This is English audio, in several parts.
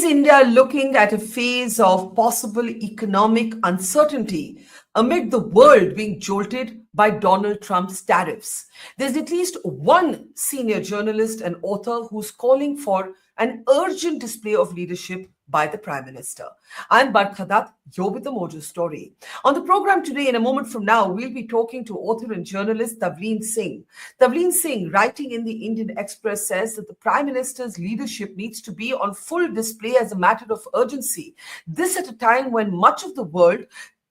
Is India looking at a phase of possible economic uncertainty amid the world being jolted by Donald Trump's tariffs? There's at least one senior journalist and author who's calling for an urgent display of leadership by the Prime Minister. I'm Barkha Dutt, you're with the Mojo Story. On the program today, in a moment from now, we'll be talking to author and journalist Tavleen Singh. Tavleen Singh, writing in the Indian Express, says that the Prime Minister's leadership needs to be on full display as a matter of urgency. This at a time when much of the world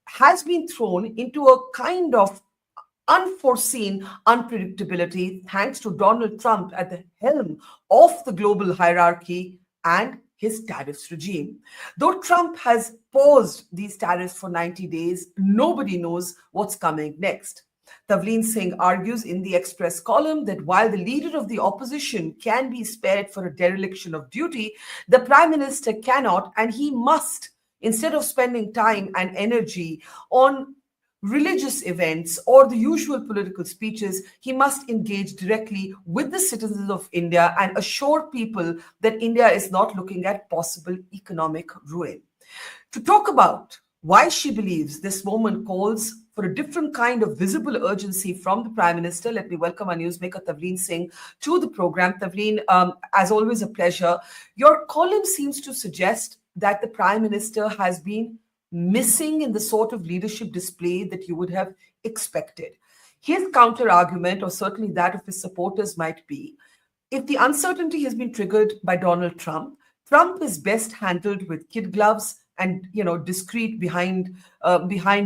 has been thrown into a kind of unforeseen unpredictability thanks to Donald Trump at the helm of the global hierarchy and his tariffs regime. Though Trump has paused these tariffs for 90 days, nobody knows what's coming next. Tavleen Singh argues in the Express column that while the leader of the opposition can be spared for a dereliction of duty, the Prime Minister cannot and he must, instead of spending time and energy on religious events or the usual political speeches, he must engage directly with the citizens of India and assure people that India is not looking at possible economic ruin. To talk about why she believes this moment calls for a different kind of visible urgency from the Prime Minister, let me welcome our newsmaker Tavleen Singh to the program. Tavleen, as always, a pleasure. Your column seems to suggest that the Prime Minister has been missing in the sort of leadership display that you would have expected. His counter-argument, or certainly that of his supporters, might be, if the uncertainty has been triggered by Donald Trump, Trump is best handled with kid gloves and, discreet behind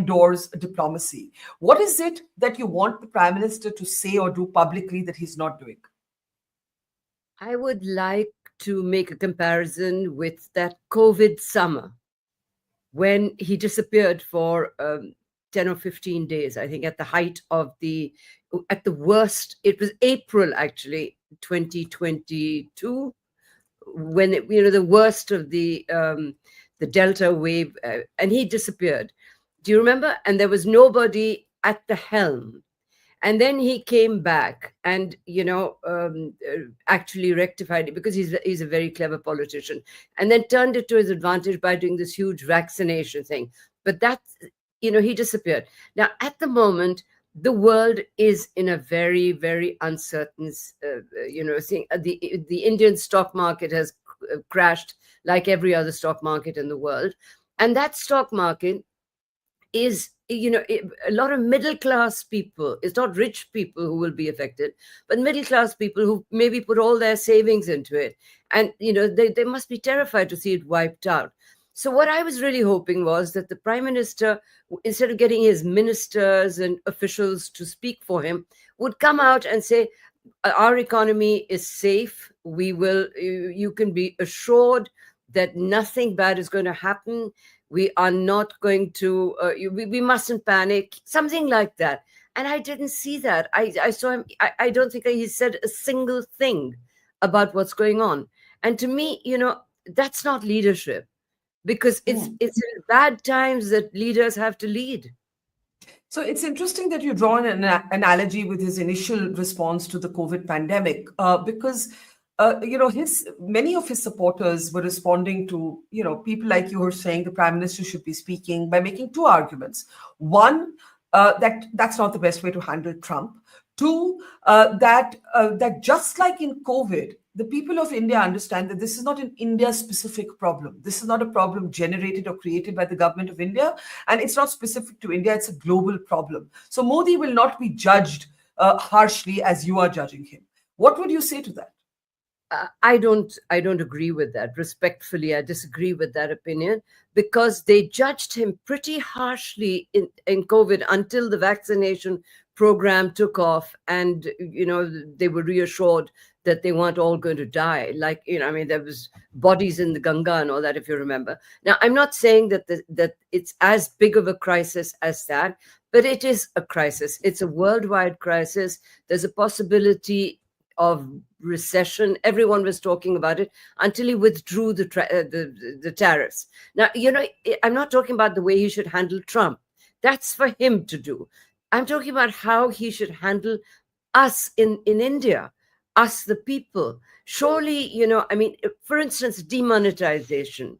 doors diplomacy. What is it that you want the Prime Minister to say or do publicly that he's not doing? I would like to make a comparison with that COVID summer when he disappeared for 10 or 15 days, I think at the worst, it was April actually, 2022, when the worst of the Delta wave, and he disappeared. Do you remember? And there was nobody at the helm. And then he came back and, actually rectified it because he's a very clever politician, and then turned it to his advantage by doing this huge vaccination thing. But he disappeared. Now, at the moment, the world is in a very, very uncertain, thing. The Indian stock market has crashed like every other stock market in the world. And that stock market is, a lot of middle-class people. It's not rich people who will be affected, but middle-class people who maybe put all their savings into it. And, they must be terrified to see it wiped out. So what I was really hoping was that the Prime Minister, instead of getting his ministers and officials to speak for him, would come out and say, our economy is safe. You can be assured that nothing bad is going to happen. We are not going to, we mustn't panic, something like that. And I didn't see that. I saw him, I don't think he said a single thing about what's going on. And to me, that's not leadership, because it's in bad times that leaders have to lead. So it's interesting that you draw an analogy with his initial response to the COVID pandemic, because many of his supporters were responding to, people like you who are saying the Prime Minister should be speaking by making two arguments. One, that's not the best way to handle Trump. Two, that just like in COVID, the people of India understand that this is not an India-specific problem. This is not a problem generated or created by the government of India, and it's not specific to India. It's a global problem. So Modi will not be judged harshly as you are judging him. What would you say to that? I don't agree with that. Respectfully, I disagree with that opinion, because they judged him pretty harshly in COVID until the vaccination program took off, and they were reassured that they weren't all going to die. Like, there was bodies in the Ganga and all that, if you remember. Now, I'm not saying that it's as big of a crisis as that, but it is a crisis. It's a worldwide crisis. There's a possibility of recession. Everyone was talking about it until he withdrew the tariffs. Now, I'm not talking about the way he should handle Trump. That's for him to do. I'm talking about how he should handle us in India. us, the people. Surely, I mean, for instance, demonetization.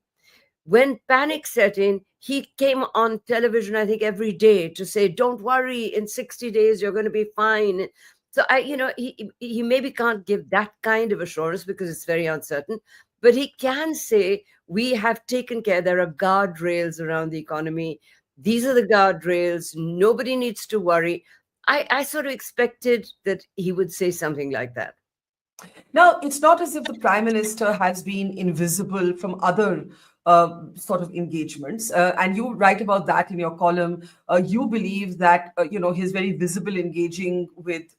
When panic set in, he came on television, I think, every day to say, don't worry, in 60 days, you're going to be fine. So he maybe can't give that kind of assurance because it's very uncertain, but he can say, we have taken care, there are guardrails around the economy. These are the guardrails. Nobody needs to worry. I sort of expected that he would say something like that. Now, it's not as if the prime minister has been invisible from other sort of engagements, and you write about that in your column. You believe that his very visible engaging with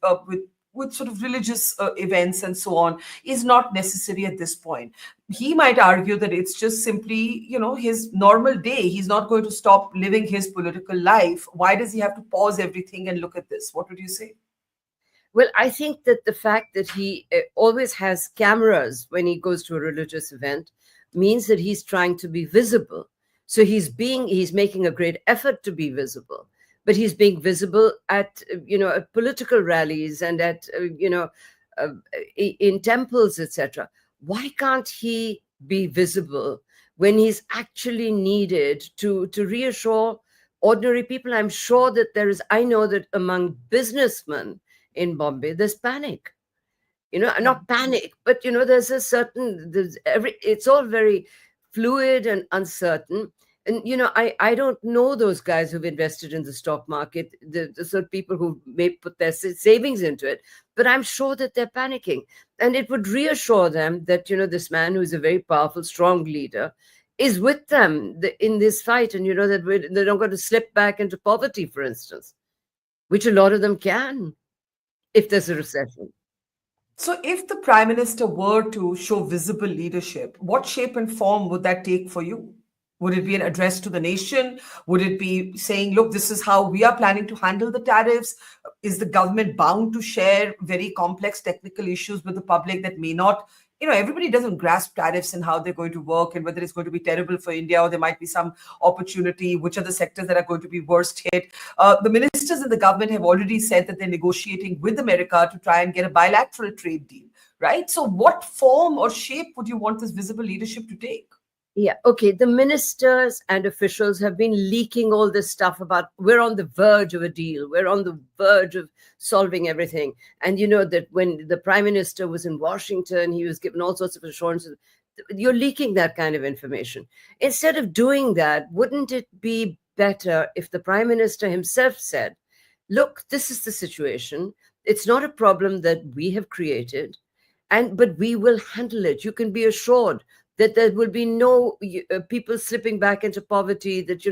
sort of religious events and so on is not necessary at this point. He might argue that it's just simply his normal day. He's not going to stop living his political life. Why does he have to pause everything and look at this? What would you say? Well, I think that the fact that he always has cameras when he goes to a religious event means that he's trying to be visible. So he's making a great effort to be visible, but he's being visible at at political rallies and at in temples, etc. Why can't he be visible when he's actually needed to reassure ordinary people? I'm sure that I know that among businessmen in Bombay, there's panic. Not panic, but there's it's all very fluid and uncertain. And I don't know those guys who've invested in the stock market, the sort of people who may put their savings into it, but I'm sure that they're panicking. And it would reassure them that this man, who is a very powerful, strong leader, is with them in this fight, and that they're not going to slip back into poverty, for instance, which a lot of them can if there's a recession. So, if the prime minister were to show visible leadership, what shape and form would that take for you? Would it be an address to the nation? Would it be saying, look, this is how we are planning to handle the tariffs? Is the government bound to share very complex technical issues with the public that may not? Everybody doesn't grasp tariffs and how they're going to work and whether it's going to be terrible for India or there might be some opportunity, which are the sectors that are going to be worst hit. The ministers in the government have already said that they're negotiating with America to try and get a bilateral trade deal, right? So what form or shape would you want this visible leadership to take? Yeah, okay. The ministers and officials have been leaking all this stuff about we're on the verge of a deal. We're on the verge of solving everything. And that when the prime minister was in Washington, he was given all sorts of assurances. You're leaking that kind of information. Instead of doing that, wouldn't it be better if the prime minister himself said, look, this is the situation. It's not a problem that we have created, but we will handle it. You can be assured that there will be no people slipping back into poverty, that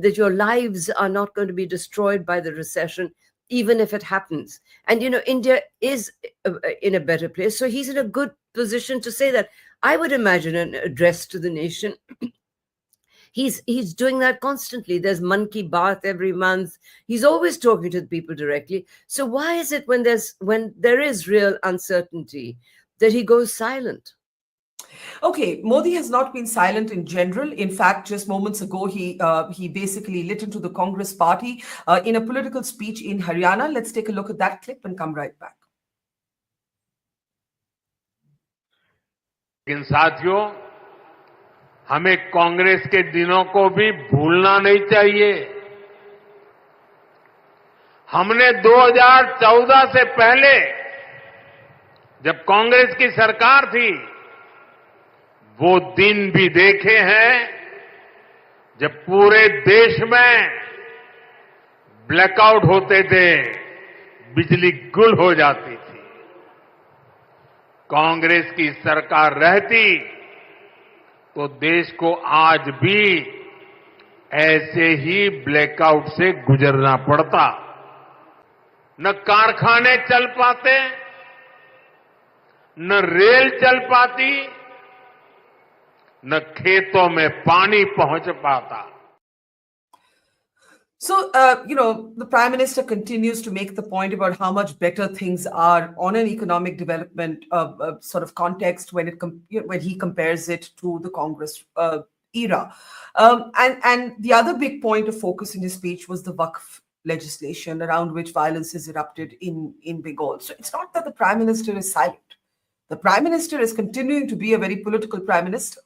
that your lives are not going to be destroyed by the recession, even if it happens. And India is in a better place, so he's in a good position to say that. I would imagine an address to the nation. He's doing that constantly. There's Mann Ki Baat every month. He's always talking to the people directly. So why is it when there is real uncertainty that he goes silent? Okay, Modi has not been silent in general. In fact, just moments ago, he basically lit into the Congress party in a political speech in Haryana. Let's take a look at that clip and come right back. लेकिन साथियों, हमें कांग्रेस के दिनों को भी भूलना नहीं चाहिए। हमने 2014 से पहले, जब कांग्रेस की सरकार थी, वो दिन भी देखे हैं जब पूरे देश में ब्लैकआउट होते थे, बिजली गुल हो जाती थी। कांग्रेस की सरकार रहती तो देश को आज भी ऐसे ही ब्लैकआउट से गुजरना पड़ता। न कारखाने चल पाते, न रेल चल पाती, न खेतों में पानी पहुंच पाता। So, the Prime Minister continues to make the point about how much better things are on an economic development sort of context when he compares it to the Congress era. And the other big point of focus in his speech was the Waqf legislation around which violence has erupted in Bengal. So it's not that the Prime Minister is silent. The Prime Minister is continuing to be a very political Prime Minister.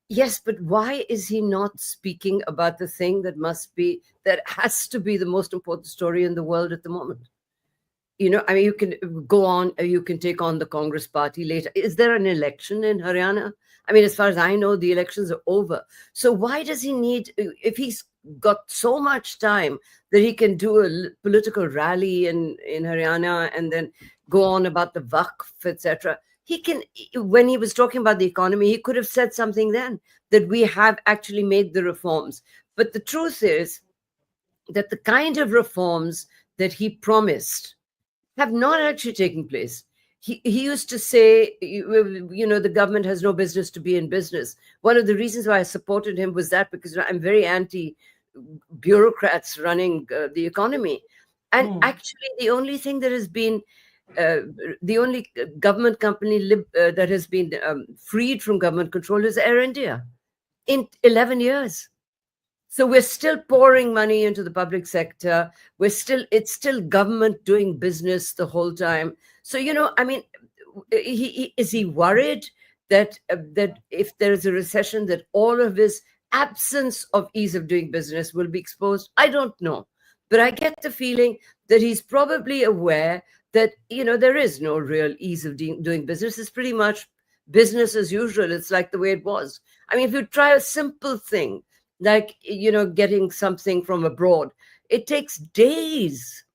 Yes, but why is he not speaking about the thing that has to be the most important story in the world at the moment? I mean, you can go on, you can take on the Congress party later. Is there an election in Haryana? I mean, as far as I know, the elections are over. So why does he need, if he's got so much time that he can do a political rally in Haryana and then go on about the Waqf, etc.? He can, when he was talking about the economy, he could have said something then that we have actually made the reforms. But the truth is that the kind of reforms that he promised have not actually taken place. He used to say, the government has no business to be in business. One of the reasons why I supported him was that because I'm very anti bureaucrats running the economy. And actually, the only thing that has been the only government company that has been freed from government control is Air India in 11 years. So we're still pouring money into the public sector. It's still government doing business the whole time. So, I mean, is he worried that if there is a recession, that all of his absence of ease of doing business will be exposed? I don't know. But I get the feeling that he's probably aware that, there is no real ease of doing business. It's pretty much business as usual. It's like the way it was. I mean, if you try a simple thing, like, getting something from abroad, it takes days.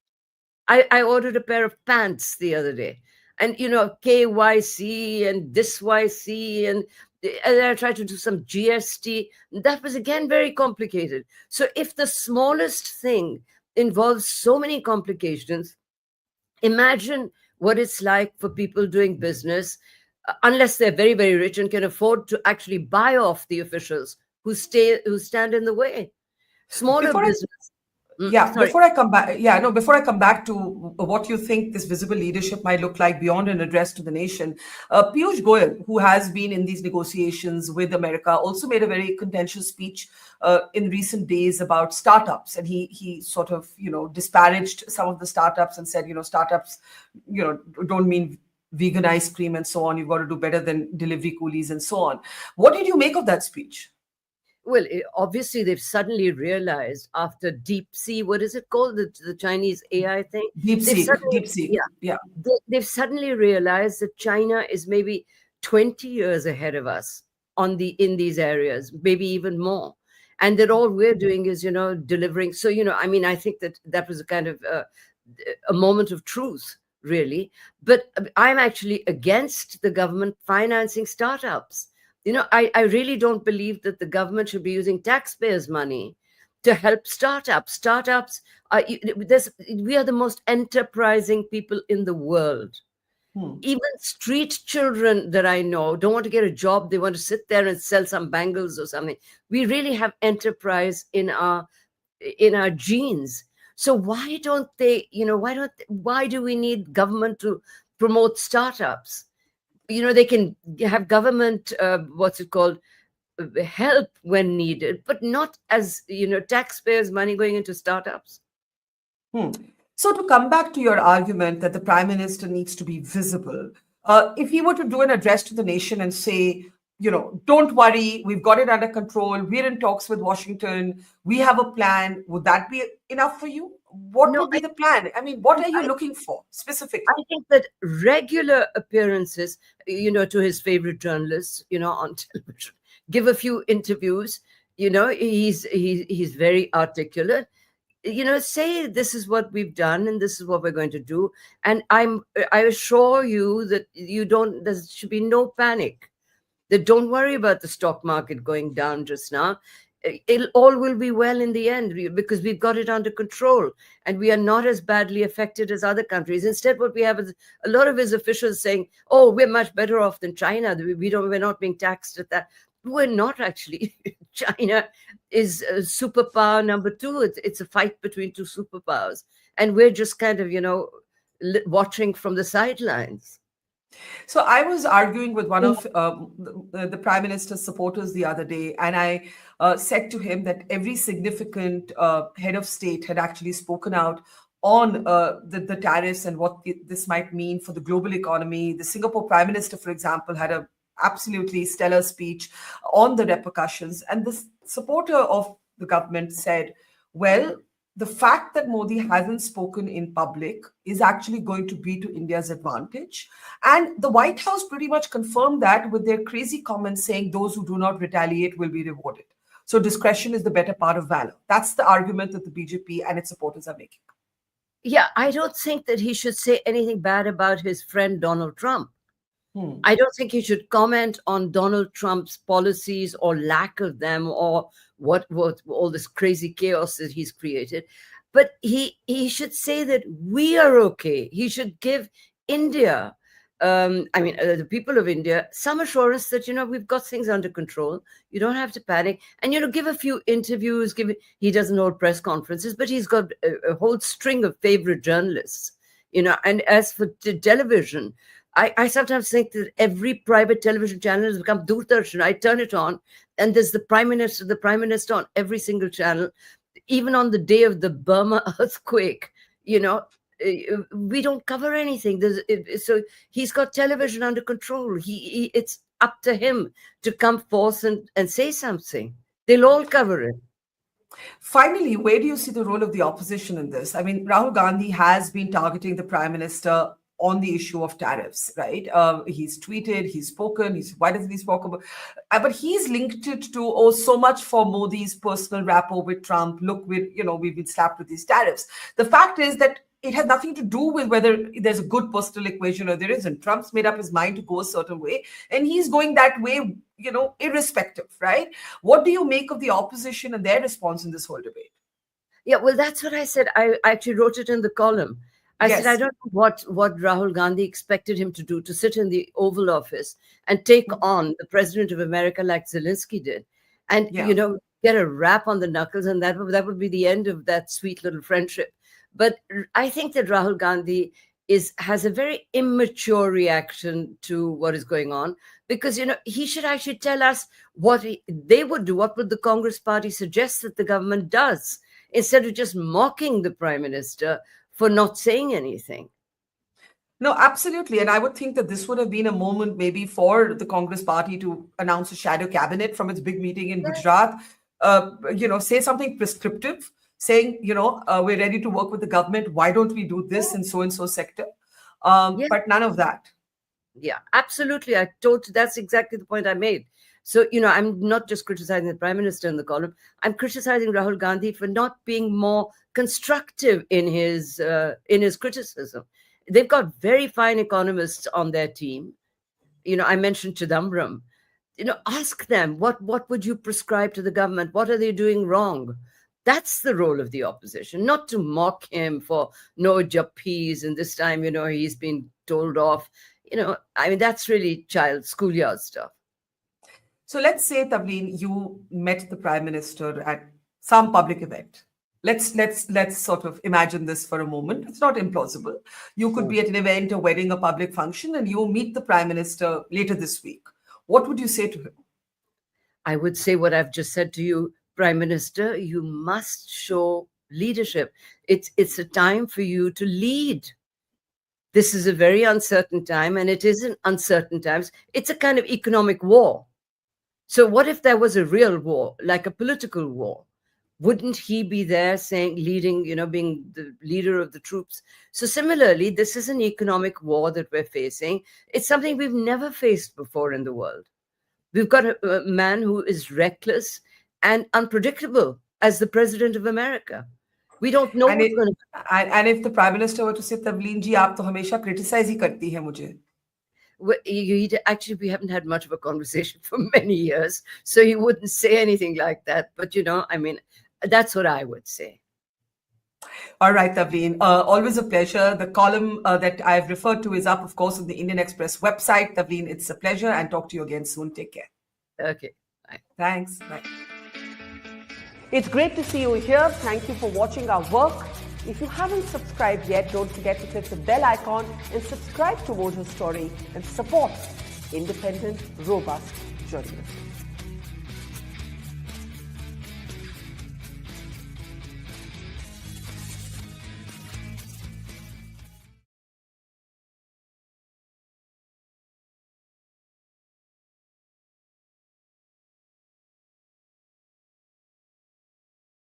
I ordered a pair of pants the other day, and, KYC and this YC, and I tried to do some GST. That was, again, very complicated. So if the smallest thing involves so many complications, imagine what it's like for people doing business, unless they're very, very rich and can afford to actually buy off the officials who stand in the way. Smaller business. Before I come back to what you think this visible leadership might look like beyond an address to the nation, Piyush Goyal, who has been in these negotiations with America, also made a very contentious speech in recent days about startups, and he sort of disparaged some of the startups and said startups don't mean vegan ice cream and so on. You've got to do better than delivery coolies and so on. What did you make of that speech? Well, obviously, they've suddenly realized after Deep Sea, what is it called? The Chinese AI thing? Deep Sea. Yeah. They've suddenly realized that China is maybe 20 years ahead of us in these areas, maybe even more. And that all we're doing is, delivering. So, I mean, I think that was a kind of a moment of truth, really. But I'm actually against the government financing startups. I really don't believe that the government should be using taxpayers' money to help startups. Startups we are the most enterprising people in the world. Even street children that I know don't want to get a job. They want to sit there and sell some bangles or something. We really have enterprise in our genes. So why don't they, why do we need government to promote startups? They can have government, help when needed, but not as, taxpayers' money going into startups. So to come back to your argument that the Prime Minister needs to be visible, if he were to do an address to the nation and say, don't worry, we've got it under control, we're in talks with Washington, we have a plan, would that be enough for you? What would be the plan? I mean, what are you looking for specifically? I think that regular appearances, to his favorite journalists, on television, give a few interviews, he's very articulate, say this is what we've done and this is what we're going to do. And I assure you that there should be no panic. That don't worry about the stock market going down just now. All will be well in the end because we've got it under control and we are not as badly affected as other countries. Instead, what we have is a lot of his officials saying, oh, we're much better off than China. We're not being taxed at that. We're not actually. China is superpower number 2. It's a fight between two superpowers. And we're just kind of, watching from the sidelines. So I was arguing with one of the Prime Minister's supporters the other day, and I said to him that every significant head of state had actually spoken out on the tariffs and what this might mean for the global economy. The Singapore Prime Minister, for example, had a absolutely stellar speech on the repercussions, and this supporter of the government said, well, the fact that Modi hasn't spoken in public is actually going to be to India's advantage. And the White House pretty much confirmed that with their crazy comments saying those who do not retaliate will be rewarded. So discretion is the better part of valor. That's the argument that the BJP and its supporters are making. Yeah, I don't think that he should say anything bad about his friend Donald Trump. I don't think he should comment on Donald Trump's policies or lack of them, or what all this crazy chaos that he's created. But he should say that we are okay. He should give India, the people of India, some assurance that, we've got things under control. You don't have to panic. And, give a few interviews. He doesn't hold press conferences, but he's got a whole string of favorite journalists, and as for television, I sometimes think that every private television channel has become Doordarshan. I turn it on, and there's the Prime Minister on every single channel. Even on the day of the Burma earthquake, we don't cover anything. So he's got television under control. It's up to him to come forth and say something. They'll all cover it. Finally, where do you see the role of the opposition in this? I mean, Rahul Gandhi has been targeting the Prime Minister on the issue of tariffs, right? He's tweeted, he's spoken, why doesn't he spoke about? But he's linked it to, so much for Modi's personal rapport with Trump. Look, we've been slapped with these tariffs. The fact is that it has nothing to do with whether there's a good personal equation or there isn't. Trump's made up his mind to go a certain way, and he's going that way, irrespective, right? What do you make of the opposition and their response in this whole debate? Yeah, well, that's what I said. I actually wrote it in the column. I said, I don't know what Rahul Gandhi expected him to do, to sit in the Oval Office and take on the president of America like Zelensky did, and, get a rap on the knuckles, and that would be the end of that sweet little friendship. But I think that Rahul Gandhi has a very immature reaction to what is going on, because, he should actually tell us what they would do. What would the Congress party suggest that the government does, instead of just mocking the Prime Minister for not saying anything. No, absolutely. And I would think that this would have been a moment maybe for the Congress party to announce a shadow cabinet from its big meeting in Gujarat, say something prescriptive, saying, we're ready to work with the government. Why don't we do this in so-and-so sector? But none of that. Yeah, absolutely. That's exactly the point I made. So, I'm not just criticizing the Prime Minister in the column. I'm criticizing Rahul Gandhi for not being more constructive in his criticism. They've got very fine economists on their team. I mentioned Chidambaram. Ask them, what would you prescribe to the government? What are they doing wrong? That's the role of the opposition, not to mock him for no japis, and this time, he's been told off. That's really schoolyard stuff. So let's say, Tavleen, you met the Prime Minister at some public event. Let's sort of imagine this for a moment. It's not implausible. You could be at an event, a wedding, a public function, and you meet the Prime Minister later this week. What would you say to him? I would say what I've just said to you, Prime Minister. You must show leadership. It's a time for you to lead. This is a very uncertain time, and it is in uncertain times. It's a kind of economic war. So what if there was a real war, like a political war? Wouldn't he be there leading, being the leader of the troops? So similarly, this is an economic war that we're facing. It's something we've never faced before in the world. We've got a man who is reckless and unpredictable as the president of America. We don't know what's going to happen. And if the Prime Minister were to say, Tavleen ji, aap to hamesha criticize hi karti hai mujhe. Actually, we haven't had much of a conversation for many years, so he wouldn't say anything like that. But, that's what I would say. All right, Tavleen. Always a pleasure. The column that I've referred to is up, of course, on the Indian Express website. Tavleen, it's a pleasure, and talk to you again soon. Take care. Okay. Bye. Thanks. Bye. It's great to see you here. Thank you for watching our work. If you haven't subscribed yet, don't forget to click the bell icon and subscribe to Mojo Story and support independent, robust journalism.